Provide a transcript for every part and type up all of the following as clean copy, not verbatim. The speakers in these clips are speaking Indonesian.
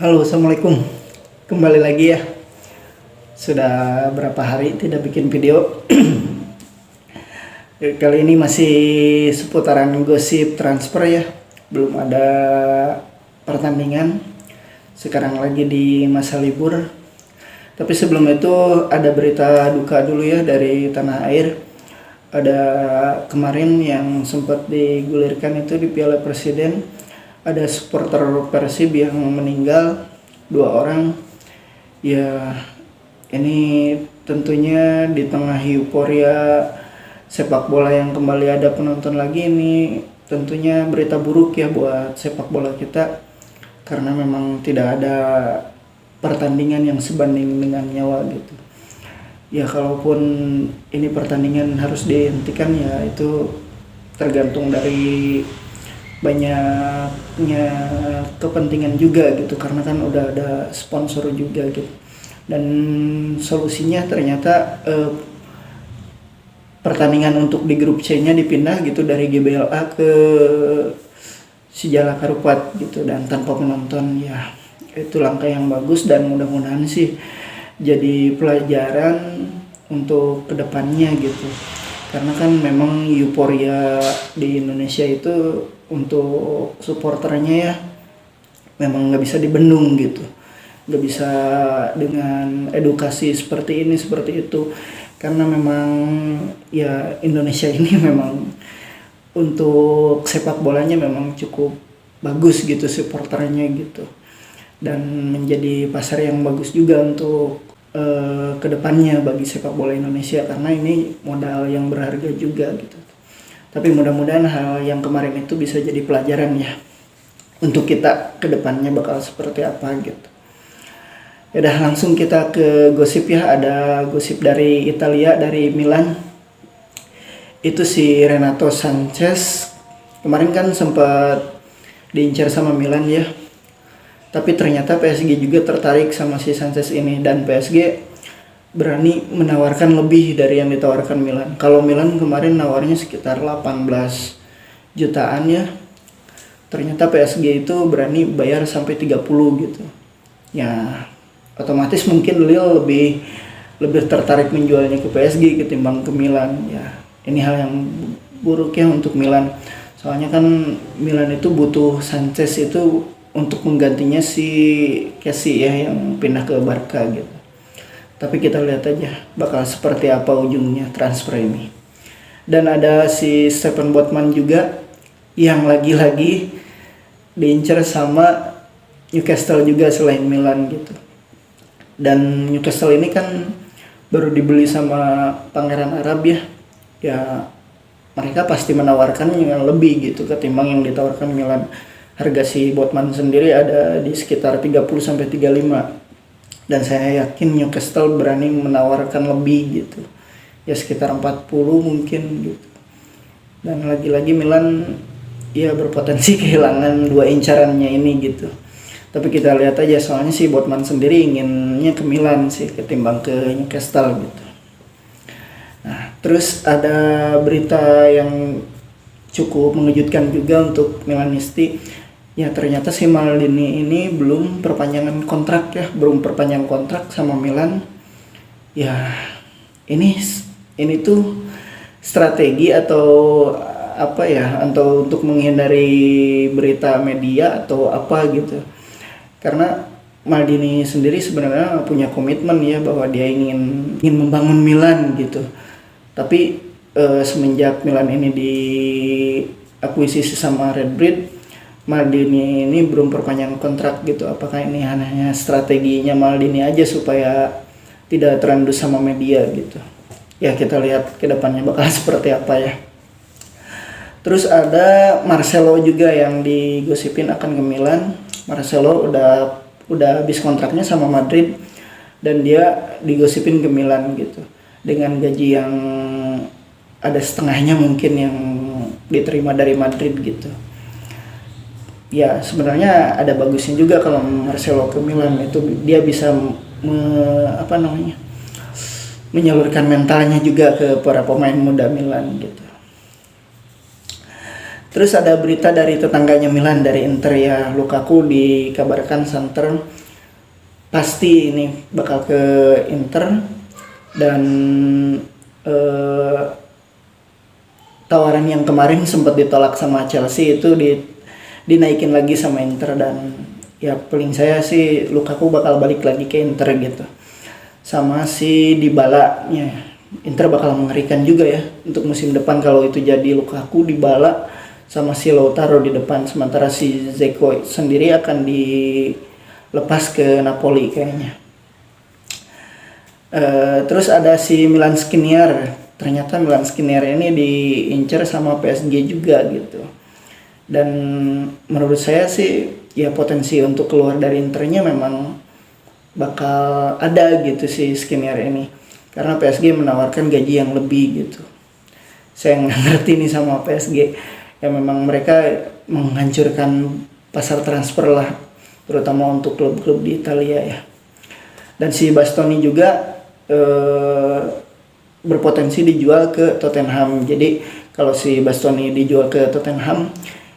Halo, assalamualaikum. Kembali lagi ya. Sudah berapa hari tidak bikin video. Kali ini masih seputaran gosip transfer ya. Belum ada pertandingan. Sekarang lagi di masa libur. Tapi sebelum itu ada berita duka dulu ya dari tanah air. Ada kemarin yang sempat digulirkan itu di Piala Presiden. Ada supporter Persib yang meninggal, 2 orang. Ya, ini tentunya di tengah euforia sepak bola yang kembali ada penonton lagi, ini tentunya berita buruk ya buat sepak bola kita, karena memang tidak ada pertandingan yang sebanding dengan nyawa gitu. Ya kalaupun ini pertandingan harus dihentikan ya itu tergantung dari banyaknya kepentingan juga gitu, karena kan udah ada sponsor juga gitu. Dan solusinya ternyata pertandingan untuk di grup C-nya dipindah gitu dari GBLA ke Sijala Karupat gitu, dan tanpa penonton. Ya itu langkah yang bagus dan mudah-mudahan sih jadi pelajaran untuk kedepannya gitu, karena kan memang euforia di Indonesia itu untuk supporternya ya memang nggak bisa dibendung gitu, nggak bisa dengan edukasi seperti ini seperti itu, karena memang ya Indonesia ini memang untuk sepak bolanya memang cukup bagus gitu supporternya gitu, dan menjadi pasar yang bagus juga untuk kedepannya bagi sepak bola Indonesia, karena ini modal yang berharga juga gitu. Tapi mudah-mudahan hal yang kemarin itu bisa jadi pelajaran ya untuk kita kedepannya bakal seperti apa gitu. Ya udah, langsung kita ke gosip ya. Ada gosip dari Italia, dari Milan. Itu si Renato Sanchez kemarin kan sempat diincar sama Milan ya. Tapi ternyata PSG juga tertarik sama si Sanchez ini, dan PSG berani menawarkan lebih dari yang ditawarkan Milan. Kalau Milan kemarin nawarnya sekitar 18 jutaan ya. Ternyata PSG itu berani bayar sampai 30 gitu. Ya, otomatis mungkin Lille lebih tertarik menjualnya ke PSG ketimbang ke Milan. Ya, ini hal yang buruk ya untuk Milan. Soalnya kan Milan itu butuh Sanchez itu untuk menggantinya si Kessie ya yang pindah ke Barca gitu. Tapi kita lihat aja bakal seperti apa ujungnya transfer ini. Dan ada si Steven Botman juga yang lagi-lagi diincar sama Newcastle juga selain Milan gitu. Dan Newcastle ini kan baru dibeli sama Pangeran Arab ya. Ya mereka pasti menawarkan yang lebih gitu ketimbang yang ditawarkan Milan. Harga si Botman sendiri ada di sekitar 30-35, dan saya yakin Newcastle berani menawarkan lebih gitu ya, sekitar 40 mungkin gitu. Dan lagi-lagi Milan ya berpotensi kehilangan 2 incarannya ini gitu. Tapi kita lihat aja, soalnya si Botman sendiri inginnya ke Milan sih ketimbang ke Newcastle gitu. Nah terus ada berita yang cukup mengejutkan juga untuk Milanisti. Ya ternyata si Maldini ini belum perpanjangan kontrak ya, belum perpanjang kontrak sama Milan. Ya ini tuh strategi atau apa ya, atau untuk menghindari berita media atau apa gitu. Karena Maldini sendiri sebenarnya punya komitmen ya bahwa dia ingin membangun Milan gitu. Tapi semenjak Milan ini diakuisisi sama Red Bull, Maldini ini belum perpanjang kontrak gitu. Apakah ini hanya strateginya Maldini aja supaya tidak terendus sama media gitu. Ya kita lihat ke depannya bakal seperti apa ya. Terus ada Marcelo juga yang digosipin akan ke Milan. Marcelo udah habis kontraknya sama Madrid, dan dia digosipin ke Milan gitu. Dengan gaji yang ada setengahnya mungkin yang diterima dari Madrid gitu. Ya sebenarnya ada bagusnya juga kalau Marcelo ke Milan, itu dia bisa menyalurkan mentalnya juga ke para pemain muda Milan gitu. Terus ada berita dari tetangganya Milan, dari Inter ya, Lukaku dikabarkan santer pasti ini bakal ke Inter, dan tawaran yang kemarin sempat ditolak sama Chelsea itu dinaikin lagi sama Inter, dan ya paling saya sih Lukaku bakal balik lagi ke Inter gitu. Sama si Dybala ya, Inter bakal mengerikan juga ya untuk musim depan kalau itu jadi Lukaku, Dybala sama si Lautaro di depan, sementara si Dzeko sendiri akan dilepas ke Napoli kayaknya. Terus ada si Milan Skriniar, ternyata Milan Skriniar ini diincar sama PSG juga gitu, dan menurut saya sih ya potensi untuk keluar dari Internya memang bakal ada gitu si Skriniar ini, karena PSG menawarkan gaji yang lebih gitu. Saya nggak ngerti nih sama PSG, ya memang mereka menghancurkan pasar transfer lah, terutama untuk klub-klub di Italia ya. Dan si Bastoni juga berpotensi dijual ke Tottenham. Jadi kalau si Bastoni dijual ke Tottenham,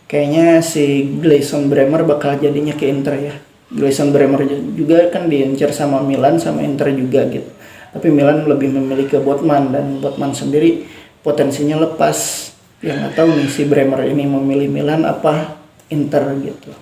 kayaknya si Gleison Bremer bakal jadinya ke Inter ya. Gleison Bremer juga kan diincar sama Milan sama Inter juga gitu. Tapi Milan lebih memilih ke Botman, dan Botman sendiri potensinya lepas. Ya nggak tahu nih si Bremer ini memilih Milan apa Inter gitu.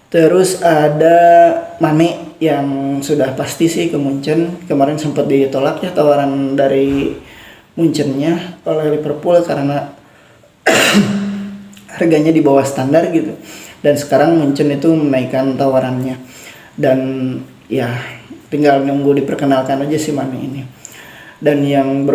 Terus ada Mane yang sudah pasti sih ke Munchen. Kemarin sempat ditolak ya tawaran dari Munchennya oleh Liverpool karena harganya di bawah standar gitu. Dan sekarang Munchen itu menaikkan tawarannya. Dan ya tinggal nunggu diperkenalkan aja si Mane ini. Dan yang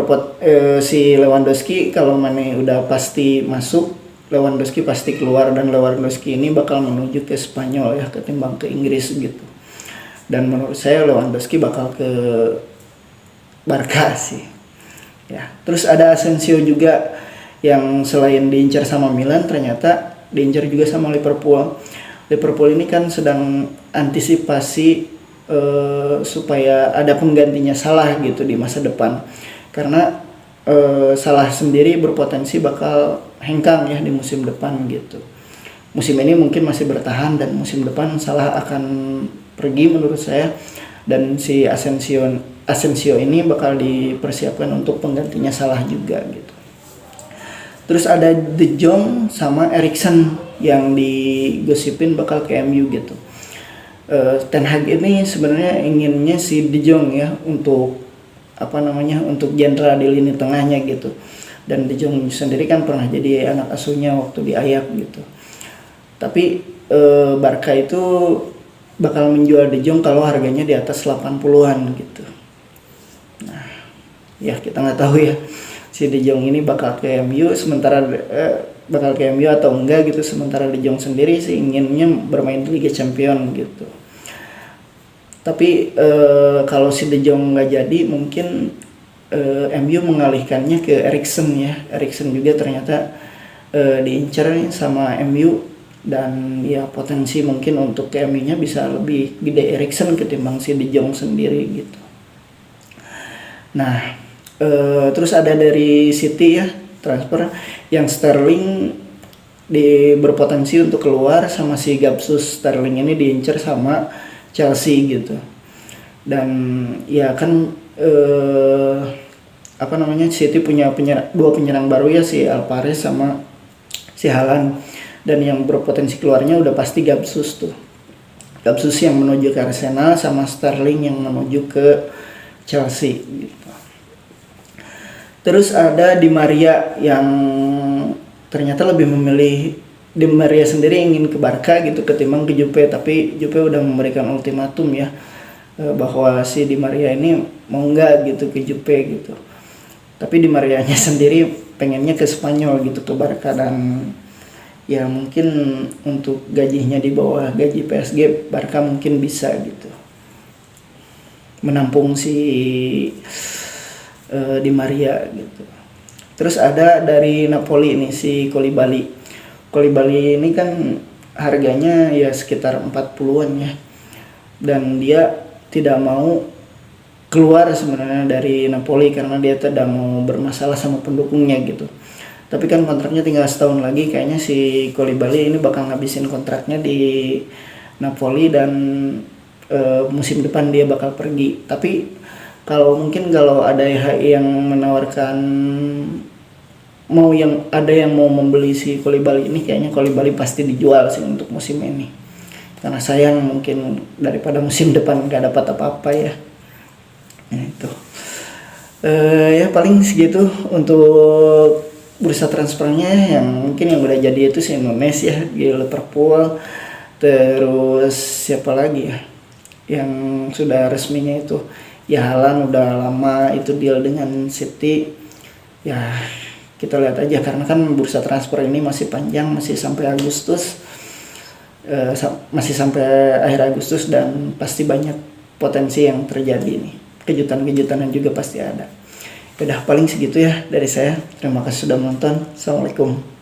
si Lewandowski, kalau Mane udah pasti masuk, Lewandowski pasti keluar, dan Lewandowski ini bakal menuju ke Spanyol ya ketimbang ke Inggris gitu. Dan menurut saya Lewandowski bakal ke Barca sih. Ya, terus ada Asensio juga yang selain diincar sama Milan ternyata diincar juga sama Liverpool. Liverpool ini kan sedang antisipasi supaya ada penggantinya Salah gitu di masa depan. Karena Salah sendiri berpotensi bakal hengkang ya di musim depan gitu. Musim ini mungkin masih bertahan, dan musim depan Salah akan pergi menurut saya, dan si Asensio ini bakal dipersiapkan untuk penggantinya Salah juga gitu. Terus ada De Jong sama Eriksen yang digosipin bakal ke MU gitu. Ten Hag ini sebenarnya inginnya si De Jong ya untuk untuk jenderal di lini tengahnya gitu. Dan De Jong sendiri kan pernah jadi anak asuhnya waktu di Ajax gitu. Tapi Barca itu bakal menjual De Jong kalau harganya di atas 80-an gitu. Nah, ya kita nggak tahu ya si De Jong ini bakal ke MU bakal ke MU atau enggak gitu. Sementara De Jong sendiri sih inginnya bermain di Liga Champions gitu. Tapi kalau si De Jong nggak jadi, mungkin MU mengalihkannya ke Eriksen ya. Eriksen juga ternyata diincar sama MU, dan ya potensi mungkin untuk ke MU-nya bisa lebih gede Eriksen ketimbang si De Jong sendiri gitu. Nah, terus ada dari City ya transfer yang Sterling berpotensi untuk keluar, sama si Gabsus. Sterling ini diincar sama Chelsea gitu. Dan ya kan City punya dua penyerang baru ya, si Alvarez sama si Haaland, dan yang berpotensi keluarnya udah pasti Gabsus tuh. Gabsus yang menuju ke Arsenal, sama Sterling yang menuju ke Chelsea gitu. Terus ada Di Maria yang ternyata lebih memilih, Di Maria sendiri ingin ke Barca gitu ketimbang ke Juve, tapi Juve udah memberikan ultimatum ya bahwa si Di Maria ini mau enggak gitu ke Juve gitu. Tapi Di Marianya sendiri pengennya ke Spanyol gitu, ke Barca, dan ya mungkin untuk gajinya di bawah gaji PSG, Barca mungkin bisa gitu menampung si Di Maria gitu. Terus ada dari Napoli nih si Koulibaly. Koulibaly ini kan harganya ya sekitar 40-an ya, dan dia tidak mau keluar sebenarnya dari Napoli karena dia tidak mau bermasalah sama pendukungnya gitu. Tapi kan kontraknya tinggal setahun lagi, kayaknya si Koulibaly ini bakal ngabisin kontraknya di Napoli dan musim depan dia bakal pergi. Tapi kalau ada yang menawarkan ada yang mau membeli si Koulibaly ini, kayaknya Koulibaly pasti dijual sih untuk musim ini. Karena sayang mungkin daripada musim depan gak dapat apa-apa ya. Nah, itu. Ya paling segitu untuk bursa transfernya. Yang mungkin yang udah jadi itu si Nunes ya di Liverpool. Terus siapa lagi ya yang sudah resminya itu, ya Haaland udah lama itu deal dengan City. Ya kita lihat aja, karena kan bursa transfer ini masih panjang, masih sampai Agustus, masih sampai akhir Agustus, dan pasti banyak potensi yang terjadi nih, kejutan-kejutan yang juga pasti ada. Udah paling segitu ya dari saya. Terima kasih sudah menonton. Assalamualaikum.